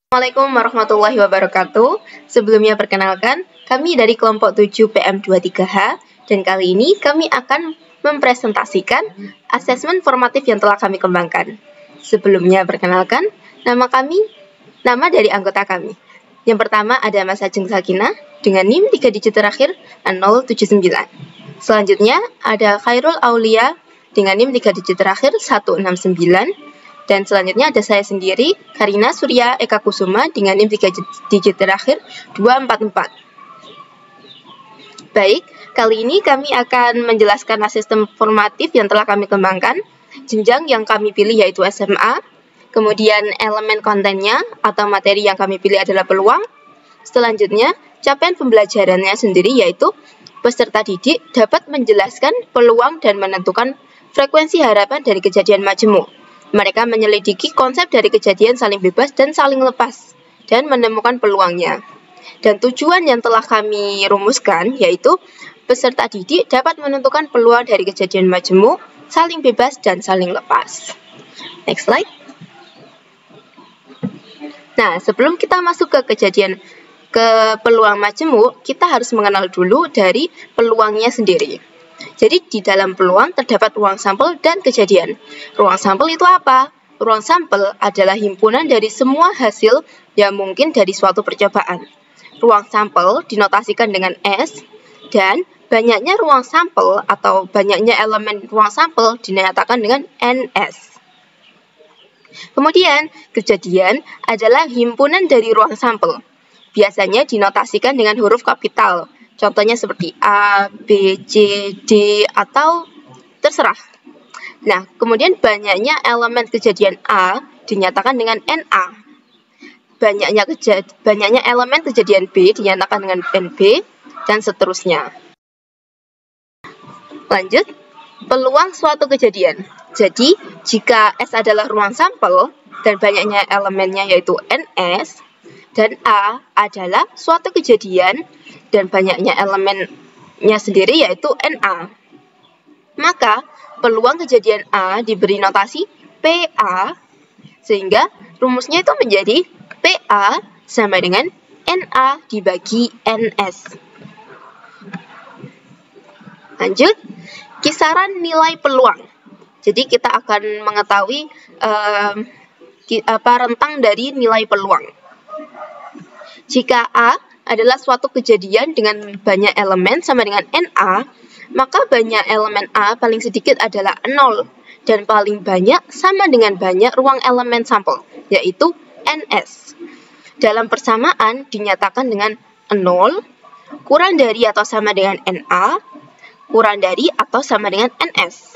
Assalamualaikum warahmatullahi wabarakatuh. Sebelumnya perkenalkan, kami dari kelompok 7 PM23H dan kali ini kami akan mempresentasikan asesmen formatif yang telah kami kembangkan. Sebelumnya perkenalkan, nama dari anggota kami. Yang pertama ada Mas Ajeng Sakinah dengan NIM 3 digit terakhir 079. Selanjutnya ada Khairul Aulia dengan NIM 3 digit terakhir 169. Dan selanjutnya ada saya sendiri, Karina Surya Eka Kusuma dengan NIM 3 digit terakhir 244. Baik, kali ini kami akan menjelaskan asesmen formatif yang telah kami kembangkan. Jenjang yang kami pilih yaitu SMA, kemudian elemen kontennya atau materi yang kami pilih adalah peluang. Selanjutnya, capaian pembelajarannya sendiri yaitu peserta didik dapat menjelaskan peluang dan menentukan frekuensi harapan dari kejadian majemuk. Mereka menyelidiki konsep dari kejadian saling bebas dan saling lepas, dan menemukan peluangnya. Dan tujuan yang telah kami rumuskan yaitu peserta didik dapat menentukan peluang dari kejadian majemuk, saling bebas, dan saling lepas. Next slide. Nah, sebelum kita masuk ke peluang majemuk, kita harus mengenal dulu dari peluangnya sendiri. Jadi di dalam peluang terdapat ruang sampel dan kejadian. Ruang sampel itu apa? Ruang sampel adalah himpunan dari semua hasil yang mungkin dari suatu percobaan. Ruang sampel dinotasikan dengan S, dan banyaknya ruang sampel atau banyaknya elemen ruang sampel dinyatakan dengan NS. Kemudian, kejadian adalah himpunan dari ruang sampel. Biasanya dinotasikan dengan huruf kapital. Contohnya seperti A, B, C, D, atau terserah. Nah, kemudian banyaknya elemen kejadian A dinyatakan dengan NA. Banyaknya elemen kejadian B dinyatakan dengan NB, dan seterusnya. Lanjut, peluang suatu kejadian. Jadi, jika S adalah ruang sampel dan banyaknya elemennya yaitu NS, dan A adalah suatu kejadian dan banyaknya elemennya sendiri yaitu NA. Maka, peluang kejadian A diberi notasi PA, sehingga rumusnya itu menjadi PA sama dengan NA dibagi NS. Lanjut, kisaran nilai peluang. Jadi kita akan mengetahui rentang dari nilai peluang. Jika A adalah suatu kejadian dengan banyak elemen sama dengan NA, maka banyak elemen A paling sedikit adalah 0, dan paling banyak sama dengan banyak ruang elemen sampel, yaitu NS. Dalam persamaan dinyatakan dengan 0, kurang dari atau sama dengan NA, kurang dari atau sama dengan NS.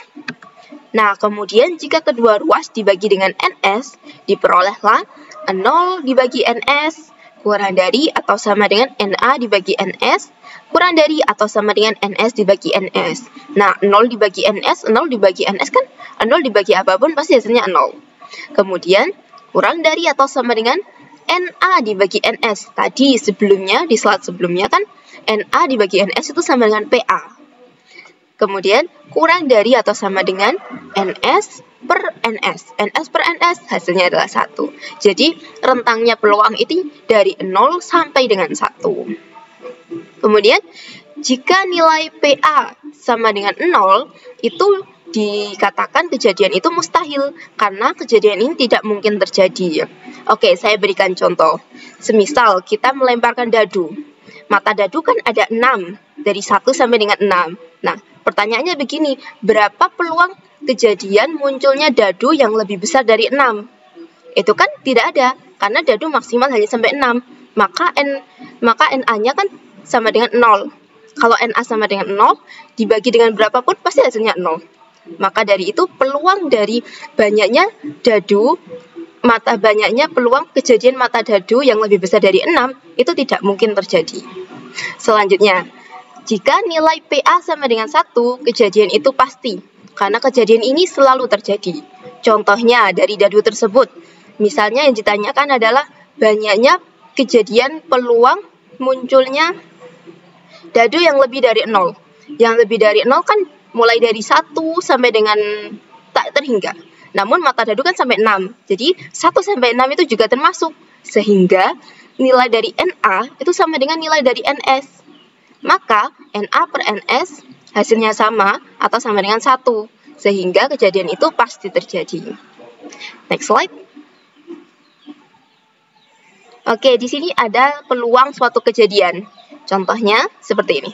Nah, kemudian jika kedua ruas dibagi dengan NS, diperolehlah 0 dibagi NS, kurang dari atau sama dengan NA dibagi NS, kurang dari atau sama dengan NS dibagi NS. Nah, 0 dibagi NS, 0 dibagi NS kan 0 dibagi apapun pasti hasilnya 0. Kemudian, kurang dari atau sama dengan NA dibagi NS. Tadi sebelumnya, di slide sebelumnya kan NA dibagi NS itu sama dengan PA. Kemudian, kurang dari atau sama dengan NS per NS. NS per NS hasilnya adalah 1. Jadi, rentangnya peluang itu dari 0 sampai dengan 1. Kemudian, jika nilai PA sama dengan 0, itu dikatakan kejadian itu mustahil, karena kejadian ini tidak mungkin terjadi. Oke, saya berikan contoh. Semisal kita melemparkan dadu. Mata dadu kan ada 6, dari 1 sampai dengan 6. Nah, pertanyaannya begini, berapa peluang kejadian munculnya dadu yang lebih besar dari 6? Itu kan tidak ada, karena dadu maksimal hanya sampai 6. Maka NA-nya kan sama dengan 0. Kalau NA sama dengan 0, dibagi dengan berapapun pasti hasilnya 0. Maka dari itu, peluang dari banyaknya peluang kejadian mata dadu yang lebih besar dari 6, itu tidak mungkin terjadi. Selanjutnya, jika nilai PA sama dengan 1, kejadian itu pasti, karena kejadian ini selalu terjadi. Contohnya dari dadu tersebut, misalnya yang ditanyakan adalah banyaknya kejadian peluang munculnya dadu yang lebih dari 0. Yang lebih dari 0 kan mulai dari 1 sampai dengan tak terhingga. Namun mata dadu kan sampai 6. Jadi 1 sampai 6 itu juga termasuk. Sehingga nilai dari NA itu sama dengan nilai dari NS. Maka NA per NS hasilnya sama atau sama dengan 1. Sehingga kejadian itu pasti terjadi. Next slide. Oke, di sini ada peluang suatu kejadian. Contohnya seperti ini.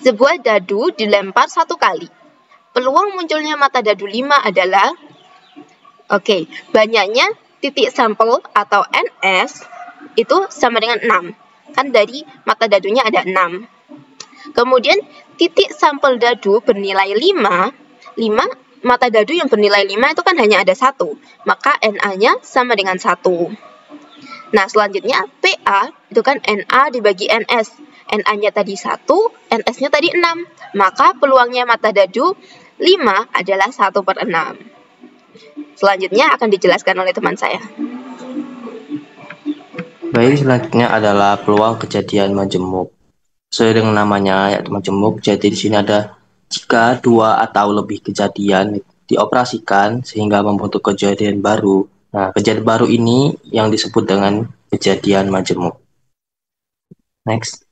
Sebuah dadu dilempar 1 kali. Peluang munculnya mata dadu 5 adalah, banyaknya titik sampel atau NS itu sama dengan 6. Kan dari mata dadunya ada 6. Kemudian titik sampel dadu bernilai 5, mata dadu yang bernilai 5 itu kan hanya ada 1. Maka NA-nya sama dengan 1. Nah, selanjutnya PA itu kan NA dibagi NS. NA-nya tadi 1, NS-nya tadi 6. Maka peluangnya mata dadu 5 adalah 1 per 6. Selanjutnya akan dijelaskan oleh teman saya. Baik, selanjutnya adalah peluang kejadian majemuk. Sesuai dengan namanya, yaitu majemuk. Jadi di sini ada jika 2 atau lebih kejadian dioperasikan sehingga membentuk kejadian baru. Nah, kejadian baru ini yang disebut dengan kejadian majemuk. Next.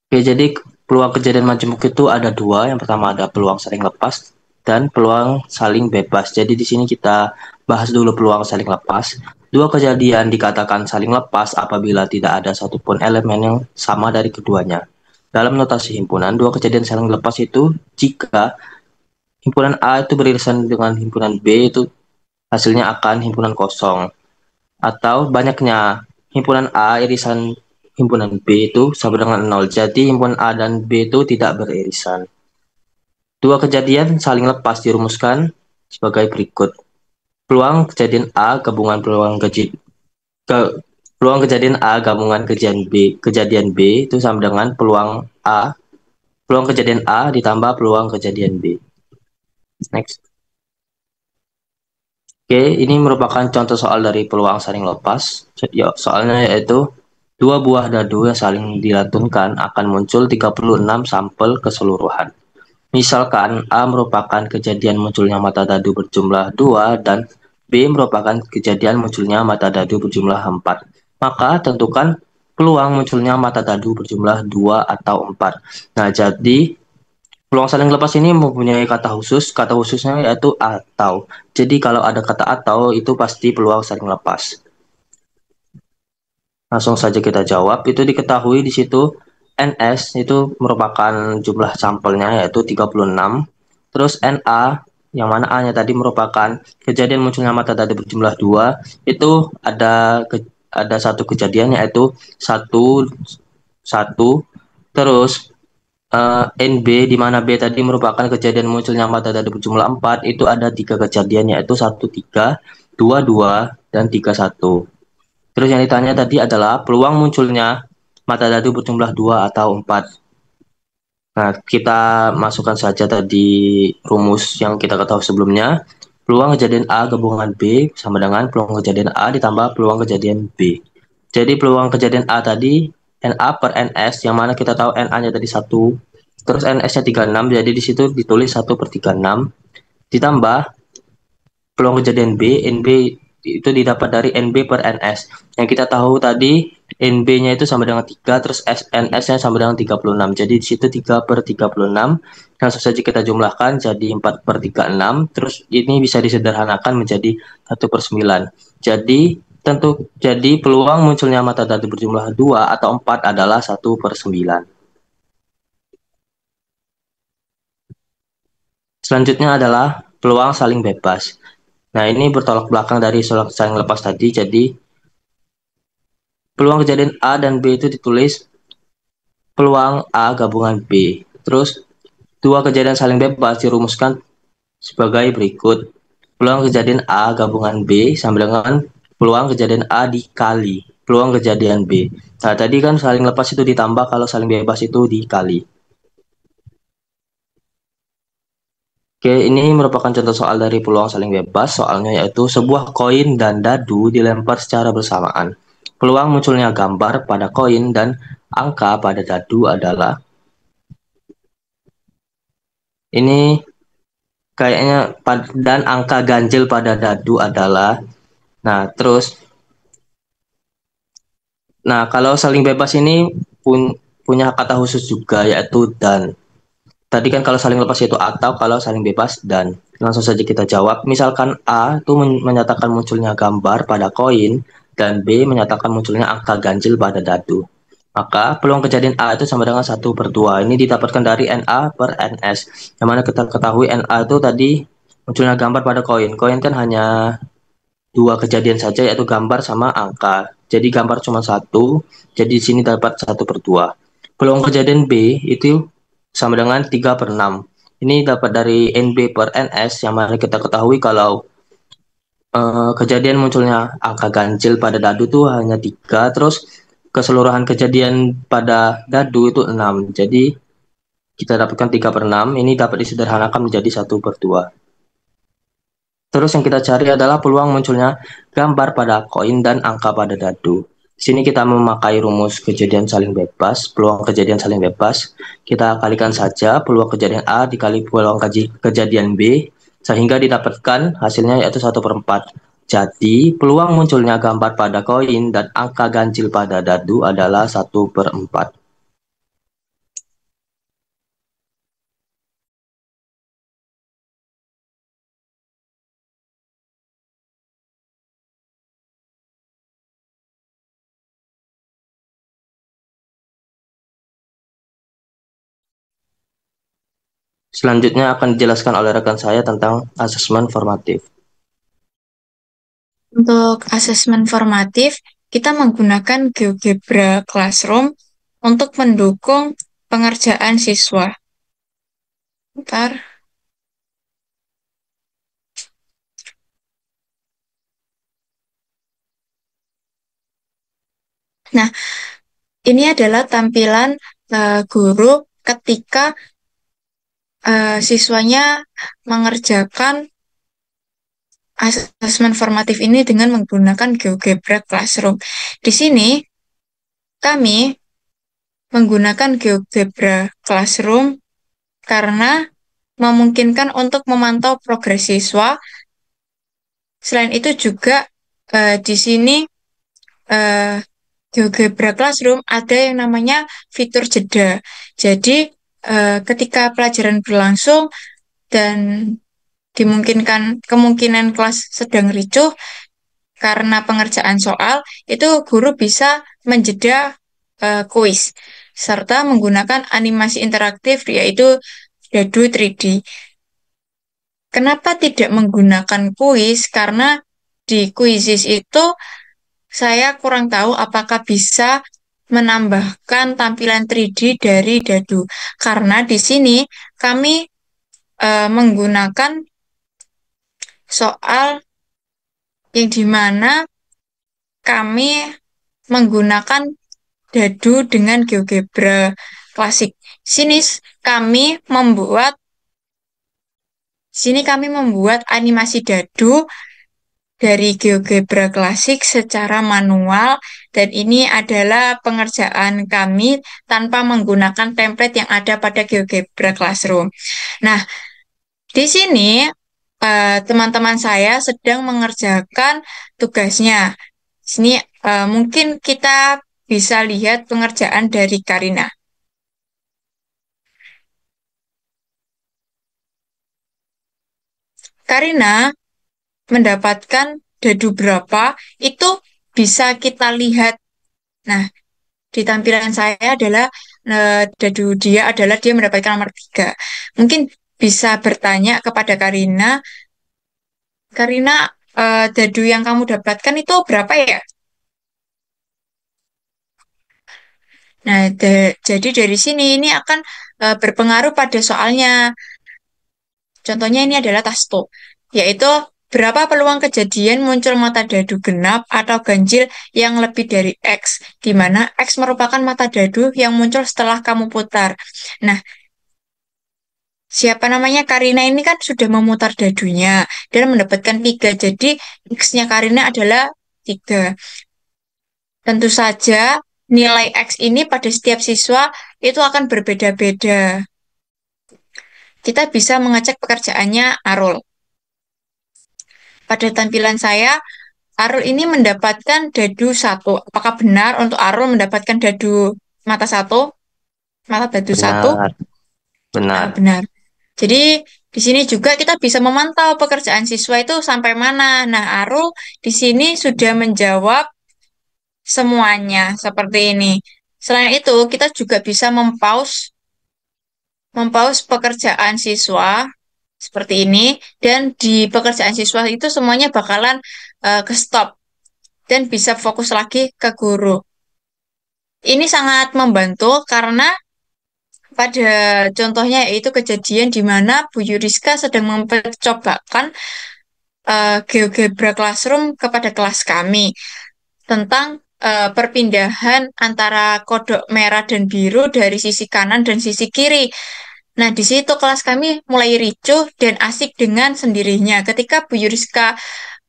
Oke, jadi peluang kejadian majemuk itu ada 2. Yang pertama ada peluang saling lepas dan peluang saling bebas. Jadi di sini kita bahas dulu peluang saling lepas. 2 kejadian dikatakan saling lepas apabila tidak ada satupun elemen yang sama dari keduanya. Dalam notasi himpunan, 2 kejadian saling lepas itu jika himpunan A itu beririsan dengan himpunan B itu hasilnya akan himpunan kosong. Atau banyaknya himpunan A irisan himpunan B itu sama dengan 0. Jadi himpunan A dan B itu tidak beririsan. 2 kejadian saling lepas dirumuskan sebagai berikut. Peluang kejadian A gabungan peluang kejadian A gabungan kejadian B itu sama dengan peluang kejadian A ditambah peluang kejadian B. Next. Oke, ini merupakan contoh soal dari peluang saling lepas. Soalnya yaitu 2 buah dadu yang saling dilantunkan akan muncul 36 sampel keseluruhan. Misalkan A merupakan kejadian munculnya mata dadu berjumlah 2 dan B merupakan kejadian munculnya mata dadu berjumlah 4. Maka tentukan peluang munculnya mata dadu berjumlah 2 atau 4. Nah, jadi peluang saling lepas ini mempunyai kata khusus. Kata khususnya yaitu atau. Jadi kalau ada kata atau itu pasti peluang saling lepas. Langsung saja kita jawab. Itu diketahui di situ NS itu merupakan jumlah sampelnya yaitu 36. Terus NA yang mana A-nya tadi merupakan kejadian munculnya mata dadu berjumlah 2. Itu ada satu kejadian yaitu 1 terus NB di mana B tadi merupakan kejadian munculnya mata dadu berjumlah 4, itu ada 3 kejadian yaitu 1, 3, 2, 2, dan 3, 1. Terus yang ditanya tadi adalah peluang munculnya mata dadu berjumlah 2 atau 4. Nah, kita masukkan saja tadi rumus yang kita ketahui sebelumnya. Peluang kejadian A gabungan B sama dengan peluang kejadian A ditambah peluang kejadian B. Jadi peluang kejadian A tadi NA per NS, yang mana kita tahu NA-nya tadi 1, terus NS-nya 36, jadi di situ ditulis 1 per 36, ditambah peluang kejadian B, NB itu didapat dari NB per NS. Yang kita tahu tadi NB-nya itu sama dengan 3, terus NS-nya sama dengan 36, jadi di situ 3 per 36, langsung saja kita jumlahkan jadi 4 per 36, terus ini bisa disederhanakan menjadi 1 per 9. Jadi peluang munculnya mata dadu berjumlah 2 atau 4 adalah 1 per 9. Selanjutnya adalah peluang saling bebas. Nah, ini bertolak belakang dari saling lepas tadi. Jadi peluang kejadian A dan B itu ditulis peluang A gabungan B. Terus 2 kejadian saling bebas dirumuskan sebagai berikut. Peluang kejadian A gabungan B sama dengan peluang kejadian A dikali peluang kejadian B. Nah, tadi kan saling lepas itu ditambah, kalau saling bebas itu dikali. Oke, ini merupakan contoh soal dari peluang saling bebas. Soalnya yaitu sebuah koin dan dadu dilempar secara bersamaan. Peluang munculnya gambar pada koin dan angka pada dadu adalah Ini kayaknya dan angka ganjil pada dadu adalah, nah terus, nah kalau saling bebas ini punya kata khusus juga yaitu dan. Tadi kan kalau saling lepas itu atau, kalau saling bebas dan. Langsung saja kita jawab. Misalkan A itu menyatakan munculnya gambar pada koin dan B menyatakan munculnya angka ganjil pada dadu. Maka peluang kejadian A itu sama dengan 1/2. Ini didapatkan dari NA per NS. Yang mana kita ketahui NA itu tadi munculnya gambar pada koin. Koin kan hanya dua kejadian saja yaitu gambar sama angka. Jadi gambar cuma satu, jadi di sini dapat 1/2. Peluang kejadian B itu sama dengan 3/6. Ini dapat dari NB per NS yang mana kita ketahui kalau kejadian munculnya angka ganjil pada dadu itu hanya 3, terus keseluruhan kejadian pada dadu itu 6. Jadi kita dapatkan 3/6, ini dapat disederhanakan menjadi 1/2. Terus yang kita cari adalah peluang munculnya gambar pada koin dan angka pada dadu. Di sini kita memakai rumus kejadian saling bebas, peluang kejadian saling bebas. Kita kalikan saja peluang kejadian A dikali peluang kejadian B, sehingga didapatkan hasilnya yaitu 1/4. Jadi, peluang munculnya gambar pada koin dan angka ganjil pada dadu adalah 1/4. Selanjutnya akan dijelaskan oleh rekan saya tentang asesmen formatif. Untuk asesmen formatif, kita menggunakan GeoGebra Classroom untuk mendukung pengerjaan siswa. Bentar. Nah, ini adalah tampilan guru ketika siswanya mengerjakan asesmen formatif ini dengan menggunakan GeoGebra Classroom. Di sini, kami menggunakan GeoGebra Classroom karena memungkinkan untuk memantau progres siswa. Selain itu juga di sini GeoGebra Classroom ada yang namanya fitur jeda. Jadi ketika pelajaran berlangsung dan kemungkinan kelas sedang ricuh karena pengerjaan soal, itu guru bisa menjeda kuis serta menggunakan animasi interaktif yaitu Dadu 3D. Kenapa tidak menggunakan kuis? Karena di Quizzes itu saya kurang tahu apakah bisa menambahkan tampilan 3D dari Dadu. Karena di sini kami menggunakan soal yang dimana kami menggunakan Dadu dengan GeoGebra klasik. Sini kami membuat animasi Dadu dari GeoGebra klasik secara manual dan ini adalah pengerjaan kami tanpa menggunakan template yang ada pada GeoGebra Classroom. Nah, di sini teman-teman saya sedang mengerjakan tugasnya. Sini mungkin kita bisa lihat pengerjaan dari Karina. Karina mendapatkan dadu berapa, itu bisa kita lihat. Nah, di tampilan saya adalah dadu dia mendapatkan nomor 3. Mungkin bisa bertanya kepada Karina, Karina, dadu yang kamu dapatkan itu berapa ya? Nah, jadi dari sini ini akan berpengaruh pada soalnya. Contohnya ini adalah tasto, yaitu berapa peluang kejadian muncul mata dadu genap atau ganjil yang lebih dari X, di mana X merupakan mata dadu yang muncul setelah kamu putar. Nah, siapa namanya Karina ini kan sudah memutar dadunya dan mendapatkan 3, jadi X-nya Karina adalah 3. Tentu saja nilai X ini pada setiap siswa itu akan berbeda-beda. kita bisa mengecek pekerjaannya Arul. Pada tampilan saya, Arul ini mendapatkan dadu 1. Apakah benar untuk Arul mendapatkan dadu mata 1? Mata dadu 1? Benar. Benar. Jadi di sini juga kita bisa memantau pekerjaan siswa itu sampai mana. Nah, Arul di sini sudah menjawab semuanya seperti ini. Selain itu, kita juga bisa mempause pekerjaan siswa seperti ini, dan di pekerjaan siswa itu semuanya bakalan ke stop dan bisa fokus lagi ke guru. Ini sangat membantu karena pada contohnya yaitu kejadian di mana Bu Yuriska sedang mempercobakan GeoGebra Classroom kepada kelas kami tentang perpindahan antara kodok merah dan biru dari sisi kanan dan sisi kiri. Nah, di situ kelas kami mulai ricuh dan asik dengan sendirinya. Ketika Bu Yuriska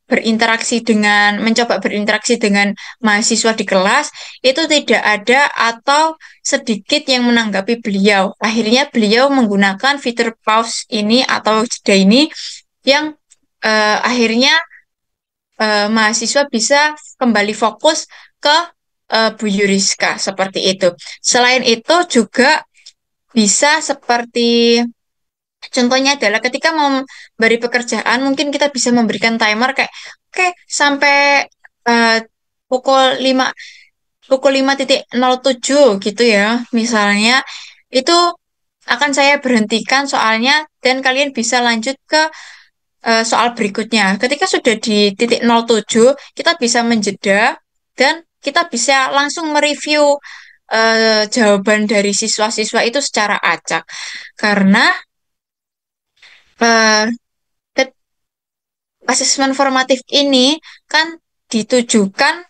mencoba berinteraksi dengan mahasiswa di kelas, itu tidak ada atau sedikit yang menanggapi beliau. Akhirnya beliau menggunakan fitur pause ini atau jeda ini yang akhirnya mahasiswa bisa kembali fokus ke Bu Yuriska seperti itu. Selain itu juga bisa seperti contohnya adalah ketika mau memberi pekerjaan, mungkin kita bisa memberikan timer kayak oke, sampai pukul 5.07 gitu ya. Misalnya itu akan saya berhentikan soalnya dan kalian bisa lanjut ke soal berikutnya. Ketika sudah di titik 07, kita bisa menjeda dan kita bisa langsung mereview jawaban dari siswa-siswa itu secara acak. Karena asesmen formatif ini kan ditujukan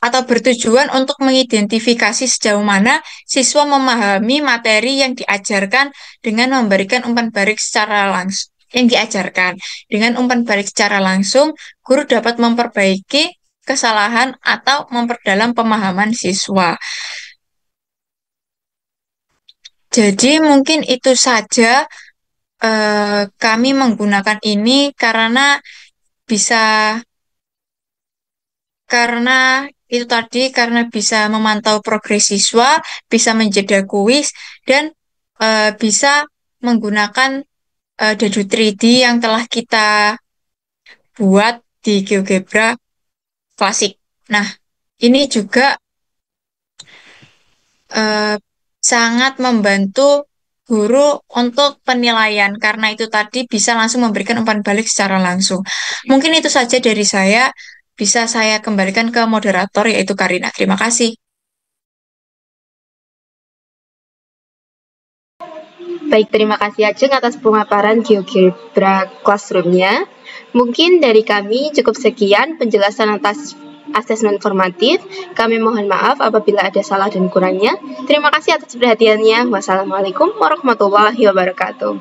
atau bertujuan untuk mengidentifikasi sejauh mana siswa memahami materi yang diajarkan dengan memberikan umpan balik secara langsung. Guru dapat memperbaiki kesalahan atau memperdalam pemahaman siswa. Jadi mungkin itu saja kami menggunakan ini karena bisa memantau progres siswa, bisa menjeda kuis, dan bisa menggunakan dadu 3D yang telah kita buat di GeoGebra Classic. Nah, ini juga sangat membantu guru untuk penilaian karena itu tadi bisa langsung memberikan umpan balik secara langsung. Mungkin itu saja dari saya. Bisa saya kembalikan ke moderator yaitu Karina. Terima kasih. Baik, terima kasih Ajeng atas pemaparan GeoGebra Classroom-nya. Mungkin dari kami cukup sekian penjelasan atas asesmen formatif. Kami mohon maaf apabila ada salah dan kurangnya. Terima kasih atas perhatiannya. Wassalamualaikum warahmatullahi wabarakatuh.